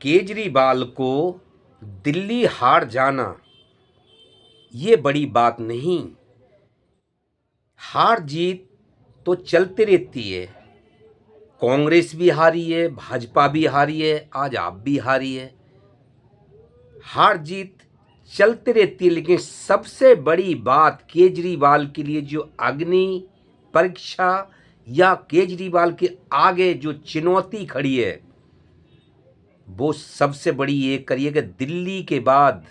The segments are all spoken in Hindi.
केजरीवाल को दिल्ली हार जाना ये बड़ी बात नहीं। हार जीत तो चलती रहती है। कांग्रेस भी हारी है, भाजपा भी हारी है, आज आप भी हारी है। हार जीत चलती रहती है, लेकिन सबसे बड़ी बात केजरीवाल के लिए जो अग्नि परीक्षा या केजरीवाल के आगे जो चुनौती खड़ी है, वो सबसे बड़ी ये करिए कि दिल्ली के बाद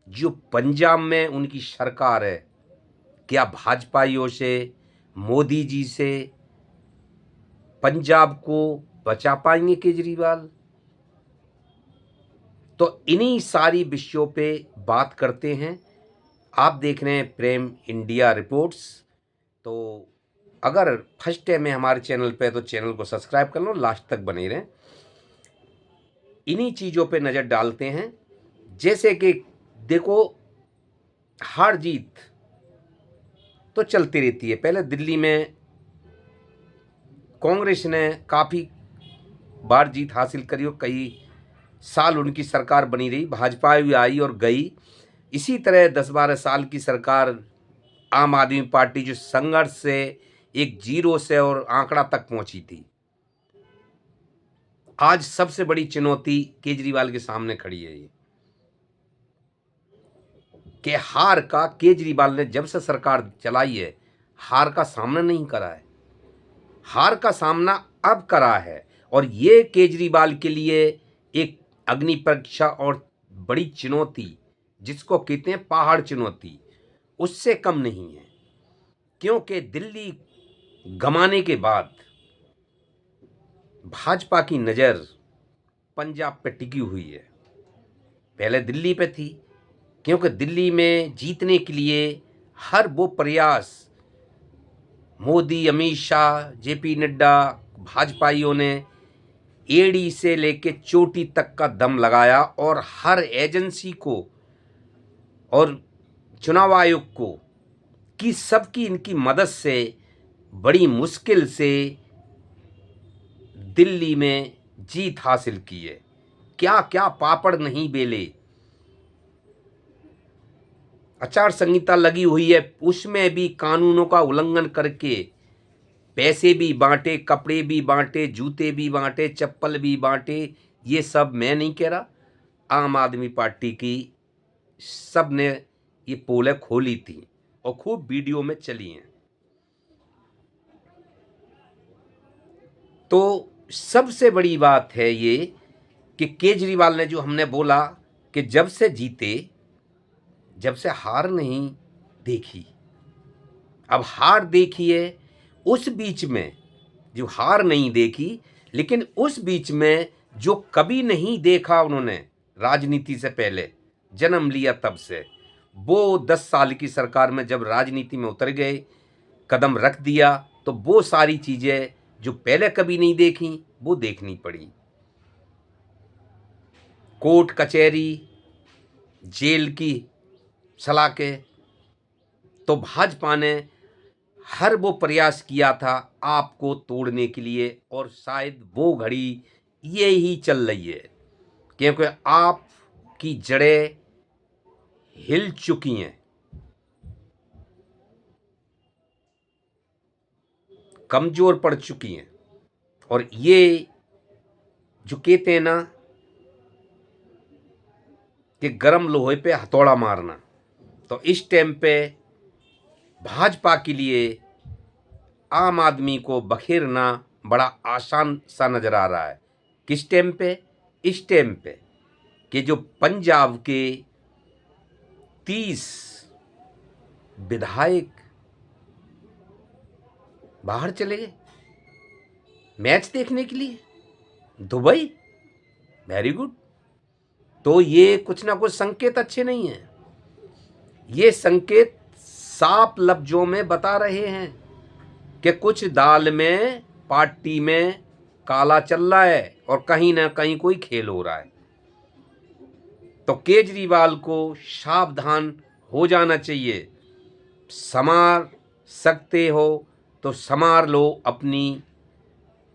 जो पंजाब में उनकी सरकार है, क्या भाजपाइयों से, मोदी जी से पंजाब को बचा पाएंगे केजरीवाल? तो इन्हीं सारी विषयों पे बात करते हैं। आप देख रहे हैं प्रेम इंडिया रिपोर्ट्स। तो अगर फर्स्ट टाइम है हमारे चैनल पे तो चैनल को सब्सक्राइब कर लो, लास्ट तक बने रहें। इन्हीं चीज़ों पे नज़र डालते हैं। जैसे कि देखो, हार जीत तो चलती रहती है। पहले दिल्ली में कांग्रेस ने काफ़ी बार जीत हासिल करी और कई साल उनकी सरकार बनी रही, भाजपा भी आई और गई। इसी तरह 10-12 साल की सरकार आम आदमी पार्टी जो संघर्ष से एक जीरो से और आंकड़ा तक पहुंची थी, आज सबसे बड़ी चुनौती केजरीवाल के सामने खड़ी है ये कि हार का केजरीवाल ने जब से सरकार चलाई है हार का सामना नहीं करा है। हार का सामना अब करा है और ये केजरीवाल के लिए एक अग्नि परीक्षा और बड़ी चुनौती, जिसको कहते हैं पहाड़ चुनौती, उससे कम नहीं है। क्योंकि दिल्ली गंवाने के बाद भाजपा की नज़र पंजाब पे टिकी हुई है। पहले दिल्ली पे थी, क्योंकि दिल्ली में जीतने के लिए हर वो प्रयास मोदी, अमित शाह, जेपी नड्डा, भाजपाइयों ने एड़ी से लेके चोटी तक का दम लगाया और हर एजेंसी को और चुनाव आयोग को कि सबकी इनकी मदद से बड़ी मुश्किल से दिल्ली में जीत हासिल की है। क्या क्या पापड़ नहीं बेले। आचार संहिता लगी हुई है, उसमें भी कानूनों का उल्लंघन करके पैसे भी बांटे, कपड़े भी बांटे, जूते भी बांटे, चप्पल भी बांटे। ये सब मैं नहीं कह रहा, आम आदमी पार्टी की सब ने ये पोलें खोली थी और खूब वीडियो में चली हैं। तो सबसे बड़ी बात है ये कि केजरीवाल ने जो हमने बोला कि जब से जीते, जब से हार नहीं देखी। अब हार देखी है, उस बीच में जो हार नहीं देखी, लेकिन उस बीच में जो कभी नहीं देखा उन्होंने राजनीति से पहले जन्म लिया तब से, वो 10 साल की सरकार में जब राजनीति में उतर गए, कदम रख दिया, तो वो सारी चीज़ें जो पहले कभी नहीं देखी वो देखनी पड़ी। कोर्ट कचहरी, जेल की सलाखें, तो भाजपा ने हर वो प्रयास किया था आपको तोड़ने के लिए, और शायद वो घड़ी ये ही चल रही है, क्योंकि आपकी जड़ें हिल चुकी हैं, कमज़ोर पड़ चुकी हैं। और ये जो कहते हैं ना कि गर्म लोहे पे हथौड़ा मारना, तो इस टाइम पे भाजपा के लिए आम आदमी को बखेरना बड़ा आसान सा नज़र आ रहा है। किस टाइम पे? इस टाइम पे कि जो पंजाब के 30 विधायक बाहर चले गए मैच देखने के लिए, दुबई। Very good. तो ये कुछ ना कुछ संकेत अच्छे नहीं हैं। ये संकेत साफ लफ्जों में बता रहे हैं कि कुछ दाल में, पार्टी में काला चल रहा है और कहीं ना कहीं कोई खेल हो रहा है। तो केजरीवाल को सावधान हो जाना चाहिए। संवार सकते हो तो संवार लो अपनी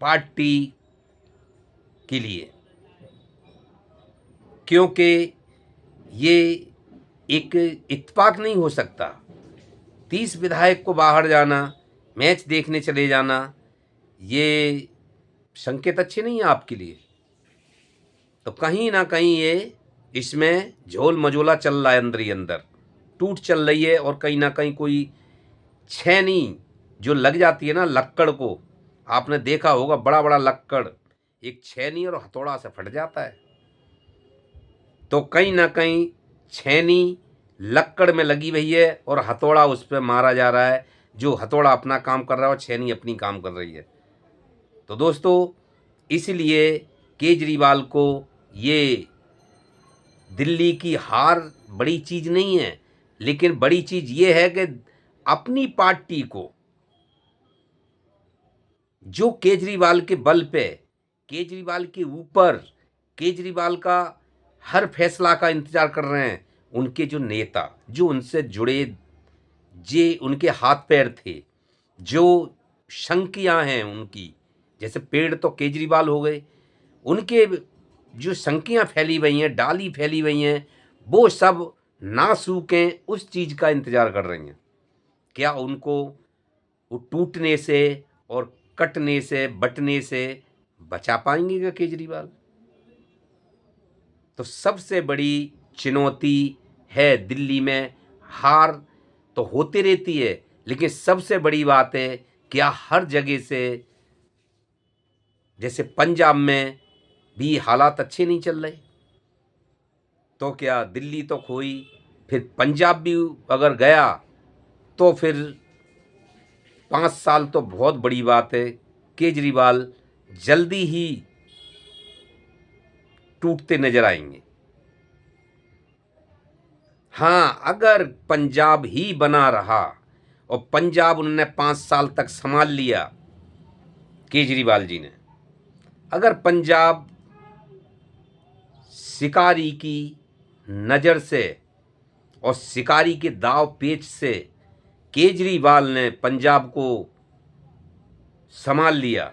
पार्टी के लिए। क्योंकि ये एक इत्तेफाक नहीं हो सकता। 30 विधायक को बाहर जाना, मैच देखने चले जाना, ये संकेत अच्छे नहीं है आपके लिए। तो कहीं ना कहीं ये इसमें झोल मझोला चल रहा है, अंदर ही अंदर टूट चल रही है। और कहीं ना कहीं कोई छेनी जो लग जाती है ना लक्कड़ को, आपने देखा होगा बड़ा बड़ा लक्कड़ एक छेनी और हथौड़ा से फट जाता है। तो कहीं ना कहीं छेनी लक्कड़ में लगी हुई है और हथौड़ा उस पर मारा जा रहा है। जो हथौड़ा अपना काम कर रहा है और छेनी अपनी काम कर रही है। तो दोस्तों, इसलिए केजरीवाल को ये दिल्ली की हार बड़ी चीज़ नहीं है, लेकिन बड़ी चीज़ ये है कि अपनी पार्टी को, जो केजरीवाल के बल पे, केजरीवाल के ऊपर, केजरीवाल का हर फैसला का इंतजार कर रहे हैं, उनके जो नेता, जो उनसे जुड़े, जे उनके हाथ पैर थे, जो संकियां हैं उनकी, जैसे पेड़ तो केजरीवाल हो गए, उनके जो संकियां फैली हुई हैं, डाली फैली हुई हैं, वो सब ना सूखें, उस चीज़ का इंतजार कर रही हैं। क्या उनको वो टूटने से और कटने से, बटने से बचा पाएंगे क्या केजरीवाल? तो सबसे बड़ी चुनौती है दिल्ली में। हार तो होती रहती है, लेकिन सबसे बड़ी बात है क्या हर जगह से, जैसे पंजाब में भी हालात अच्छे नहीं चल रहे, तो क्या दिल्ली तो खोई, फिर पंजाब भी अगर गया तो फिर 5 साल तो बहुत बड़ी बात है। केजरीवाल जल्दी ही टूटते नजर आएंगे। हाँ, अगर पंजाब ही बना रहा और पंजाब उन्होंने 5 साल तक संभाल लिया, केजरीवाल जी ने, अगर पंजाब शिकारी की नज़र से और शिकारी के दाव पेच से केजरीवाल ने पंजाब को संभाल लिया,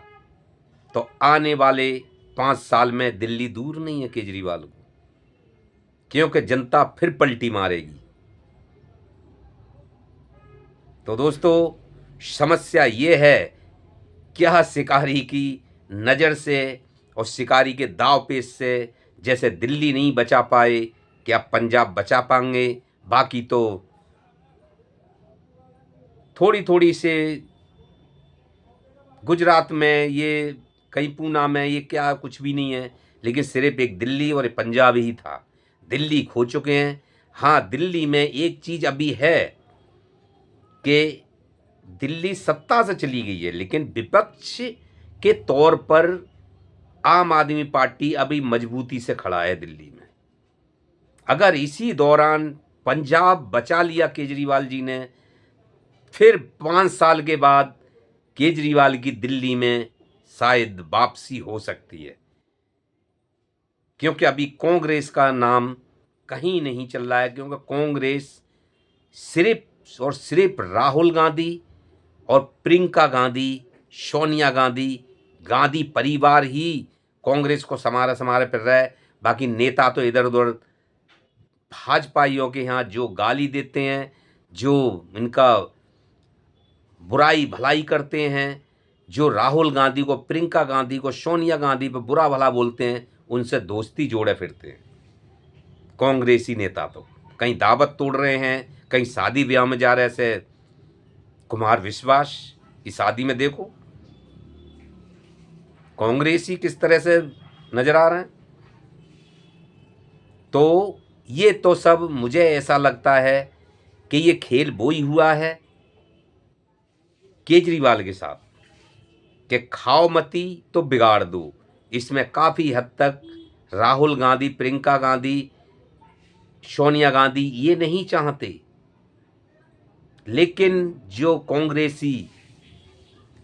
तो आने वाले 5 साल में दिल्ली दूर नहीं है केजरीवाल को, क्योंकि जनता फिर पलटी मारेगी। तो दोस्तों, समस्या ये है, क्या शिकारी की नज़र से और शिकारी के दाव पेच से जैसे दिल्ली नहीं बचा पाए, क्या पंजाब बचा पाएंगे? बाकी तो थोड़ी थोड़ी से गुजरात में, ये कहीं पूना में, ये क्या कुछ भी नहीं है, लेकिन सिर्फ एक दिल्ली और एक पंजाब ही था। दिल्ली खो चुके हैं। हाँ, दिल्ली में एक चीज़ अभी है कि दिल्ली सत्ता से चली गई है, लेकिन विपक्ष के तौर पर आम आदमी पार्टी अभी मजबूती से खड़ा है दिल्ली में। अगर इसी दौरान पंजाब बचा लिया केजरीवाल जी ने, फिर 5 साल के बाद केजरीवाल की दिल्ली में शायद वापसी हो सकती है, क्योंकि अभी कांग्रेस का नाम कहीं नहीं चल रहा है। क्योंकि कांग्रेस सिर्फ और सिर्फ राहुल गांधी और प्रियंका गांधी, सोनिया गांधी, गांधी परिवार ही कांग्रेस को समारे समारे फिर रहा है। बाकी नेता तो इधर उधर भाजपाइयों के यहाँ जो गाली देते हैं, जो इनका बुराई भलाई करते हैं, जो राहुल गांधी को, प्रियंका गांधी को, सोनिया गांधी पर बुरा भला बोलते हैं, उनसे दोस्ती जोड़े फिरते हैं कांग्रेसी नेता। तो कहीं दावत तोड़ रहे हैं, कहीं शादी ब्याह में जा रहे हैं। से कुमार विश्वास की शादी में देखो कांग्रेसी किस तरह से नजर आ रहे हैं। तो ये तो सब मुझे ऐसा लगता है कि ये खेल बोई हुआ है केजरीवाल के साथ, कि खाओ मती तो बिगाड़ दो। इसमें काफ़ी हद तक राहुल गांधी, प्रियंका गांधी, सोनिया गांधी ये नहीं चाहते, लेकिन जो कांग्रेसी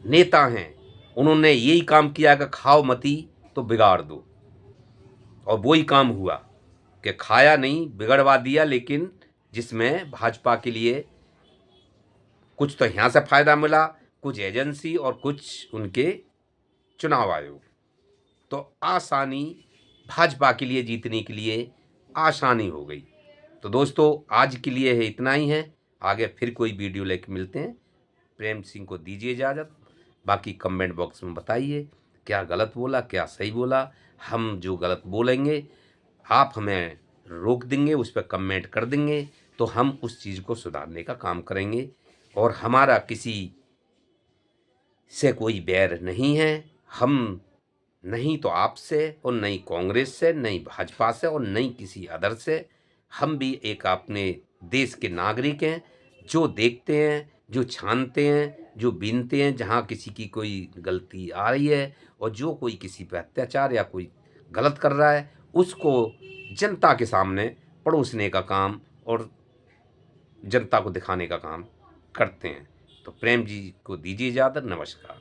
नेता हैं उन्होंने यही काम किया कि खाओ मती तो बिगाड़ दो। और वही काम हुआ कि खाया नहीं, बिगड़वा दिया। लेकिन जिसमें भाजपा के लिए कुछ तो यहाँ से फ़ायदा मिला, कुछ एजेंसी और कुछ उनके चुनाव आयोग। तो आसानी भाजपा के लिए जीतने के लिए आसानी हो गई। तो दोस्तों आज के लिए है इतना ही है, आगे फिर कोई वीडियो लेके मिलते हैं। प्रेम सिंह को दीजिए इजाज़त, बाकी कमेंट बॉक्स में बताइए क्या गलत बोला क्या सही बोला। हम जो गलत बोलेंगे आप हमें रोक देंगे, उस पर कमेंट कर देंगे, तो हम उस चीज़ को सुधारने का काम करेंगे। और हमारा किसी से कोई बैर नहीं है, हम नहीं तो आपसे और नहीं कांग्रेस से, नहीं भाजपा से और नहीं किसी अदर से। हम भी एक अपने देश के नागरिक हैं, जो देखते हैं, जो छानते हैं, जो बीनते हैं जहाँ किसी की कोई गलती आ रही है और जो कोई किसी पर अत्याचार या कोई गलत कर रहा है उसको जनता के सामने परोसने का काम और जनता को दिखाने का काम करते हैं। तो प्रेम जी को दीजिए इजाज़त, नमस्कार।